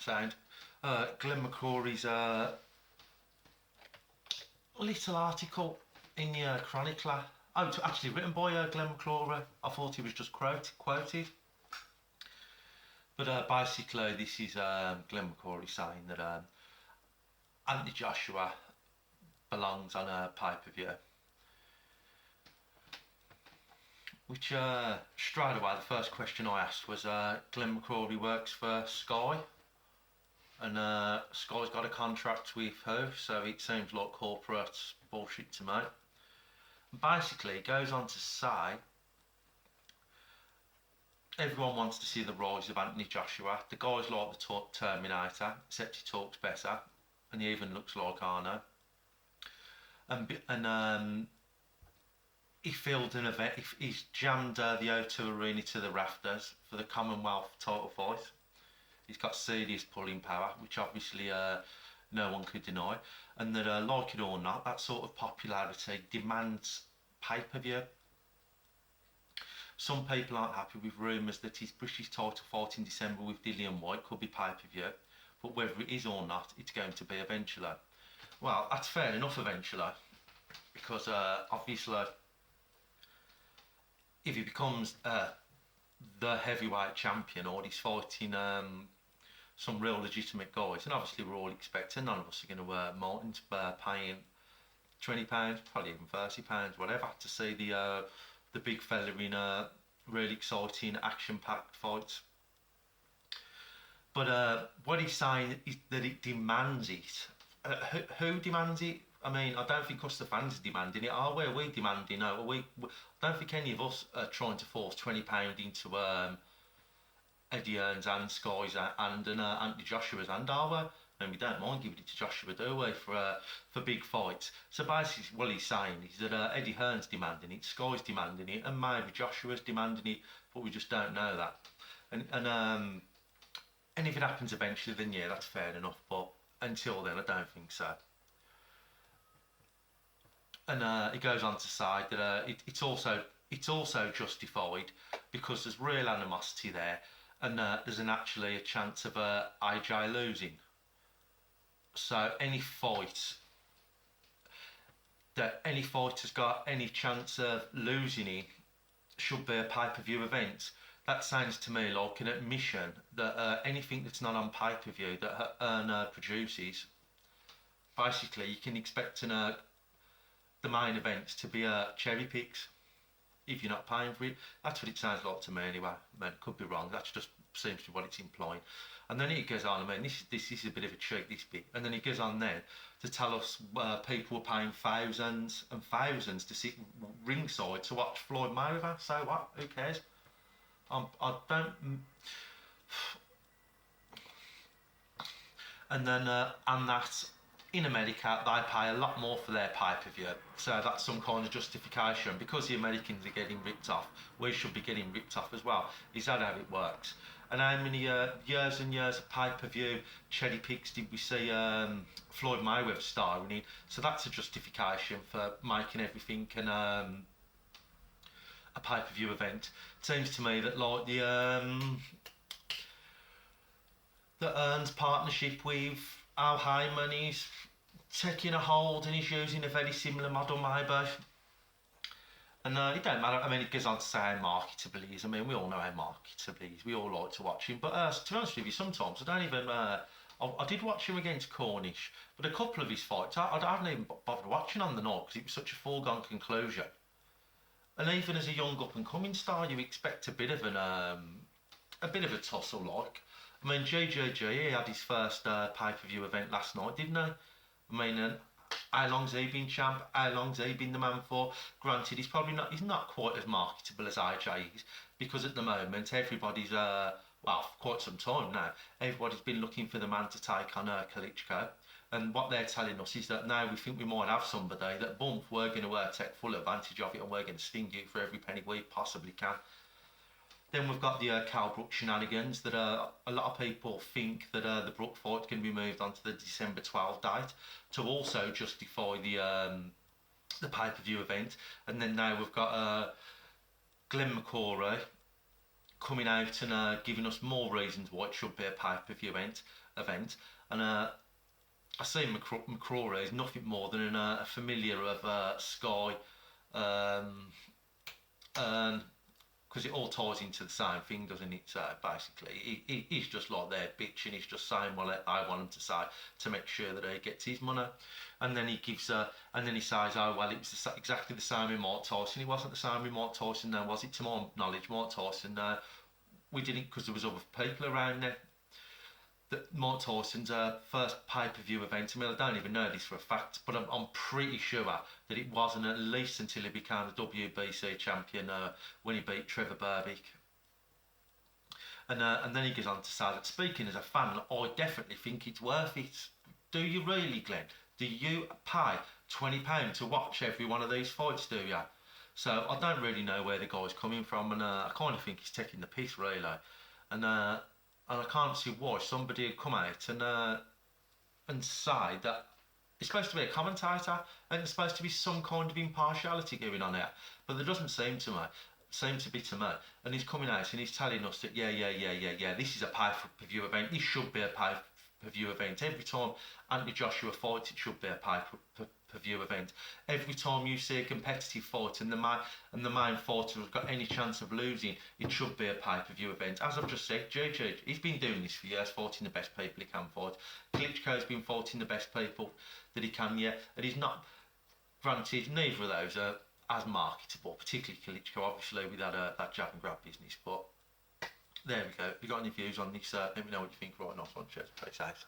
Sound. Glenn McCory's little article in the Chronicler. Oh, it's actually written by Glenn McClory. I thought he was just quoted. But basically, this is Glenn McCory saying that Anthony Joshua belongs on a pay-per-view. Which, straight away, the first question I asked was, Glenn McCrory works for Sky, and Sky's got a contract with who, so it seems like corporate bullshit to me. Basically, it goes on to say, everyone wants to see the rise of Anthony Joshua. The guy's like the Terminator, except he talks better, and he even looks like Arno. And he filled an event, he's jammed the O2 Arena to the rafters for the Commonwealth title fight. He's got serious pulling power, which obviously no one could deny. And that, like it or not, that sort of popularity demands pay-per-view. Some people aren't happy with rumours that his British title fight in December with Dillian White could be pay-per-view, but whether it is or not, it's going to be eventually. Well, that's fair enough eventually, because obviously, if he becomes the heavyweight champion, or he's fighting some real legitimate guys, and obviously we're all expecting, none of us are going to Martin's paying £20, probably even £30, whatever, to see the big fella in a really exciting, action-packed fight. But what he's saying is that it demands it. Who demands it? I mean, I don't think us the fans are demanding it, are we? Are we demanding it? I don't think any of us are trying to force £20 into Eddie Hearn's and Sky's and Anthony Joshua's hand, are we? And we don't mind giving it to Joshua, do we, for big fights. So basically what he's saying is that Eddie Hearn's demanding it, Sky's demanding it, and maybe Joshua's demanding it, but we just don't know that. And if it happens eventually, then yeah, that's fair enough, but until then, I don't think so. And he goes on to say that it's also justified because there's real animosity there, and there's actually a chance of AJ losing. So any fight that any fighter's got any chance of losing it should be a pay-per-view event. That sounds to me like an admission that anything that's not on pay-per-view that Earner produces, basically you can expect the main events to be cherry picks if you're not paying for it. That's what it sounds like to me anyway. I mean, could be wrong, that just seems to be what it's implying. And then it goes on, I mean, this is a bit of a trick, this bit, and then it goes on then to tell us people were paying thousands and thousands to sit ringside to watch Floyd Mayweather. So what, who cares? I don't... And then, and that in America, they pay a lot more for their pay-per-view, so that's some kind of justification. Because the Americans are getting ripped off, we should be getting ripped off as well. Is that how it works? And how many years and years of pay-per-view cherry picks did we see Floyd Mayweather starring in? So that's a justification for making everything a pay-per-view event. It seems to me that like the Earn's partnership with Al Heyman is taking a hold, and he's using a very similar model maybe. And it don't matter, I mean, it goes on to say how marketable he is. I mean, we all know how marketable he is, we all like to watch him. But to be honest with you, sometimes I don't even, I did watch him against Cornish, but a couple of his fights, I haven't even bothered watching on the night because it was such a foregone conclusion. And even as a young up-and-coming star, you expect a bit of a tussle, like. I mean, GGG, he had his first pay-per-view event last night, didn't he? I mean, how long's he been champ? How long's he been the man for? Granted, he's not quite as marketable as AJ is, because at the moment everybody's well, for quite some time now, everybody's been looking for the man to take on Klitschko. And what they're telling us is that now we think we might have somebody that, boom, we're going to take full advantage of it, and we're going to sting you for every penny we possibly can. Then we've got the Cal Brook shenanigans that a lot of people think that the Brook fight can be moved onto the December 12th date to also justify the pay-per-view event. And then now we've got Glenn McCory coming out and giving us more reasons why it should be a pay-per-view event. And I see mccory is nothing more than a familiar of Sky, and because it all ties into the same thing, doesn't it? So basically, he's just like their bitch, and he's just saying what I want him to say to make sure that he gets his money. And then he gives, and then he says, "Oh well, it was exactly the same with Mike Tyson. It wasn't the same with Mike Tyson, now was it? To my knowledge, Mike Tyson, we did it because there was other people around there. That Mike Tyson's first pay-per-view event. I mean, I don't even know this for a fact, but I'm pretty sure that it wasn't at least until he became the WBC champion when he beat Trevor Burbick." And then he goes on to say that, speaking as a fan, I definitely think it's worth it. Do you really, Glenn? Do you pay £20 to watch every one of these fights, do you? So I don't really know where the guy's coming from, and I kind of think he's taking the piss, really. And I can't see why somebody would come out and say that he's supposed to be a commentator and there's supposed to be some kind of impartiality going on here. But there doesn't seem to be to me. And he's coming out and he's telling us that yeah, this is a pay-per-view event. This should be a pay-per-view event. Every time Anthony Joshua fights, it should be a pay-per-view event. Every time you see a competitive fight and the main fighter has got any chance of losing, it should be a pay-per-view event. As I've just said, JJ, he's been doing this for years, fighting the best people he can fight. Klitschko's been fighting the best people that he can, yeah, and he's not, granted, neither of those are as marketable, particularly Klitschko, obviously, with that jab and grab business. But there we go. If you've got any views on this, let me know what you think. Right, nice one. Cheers. Stay safe.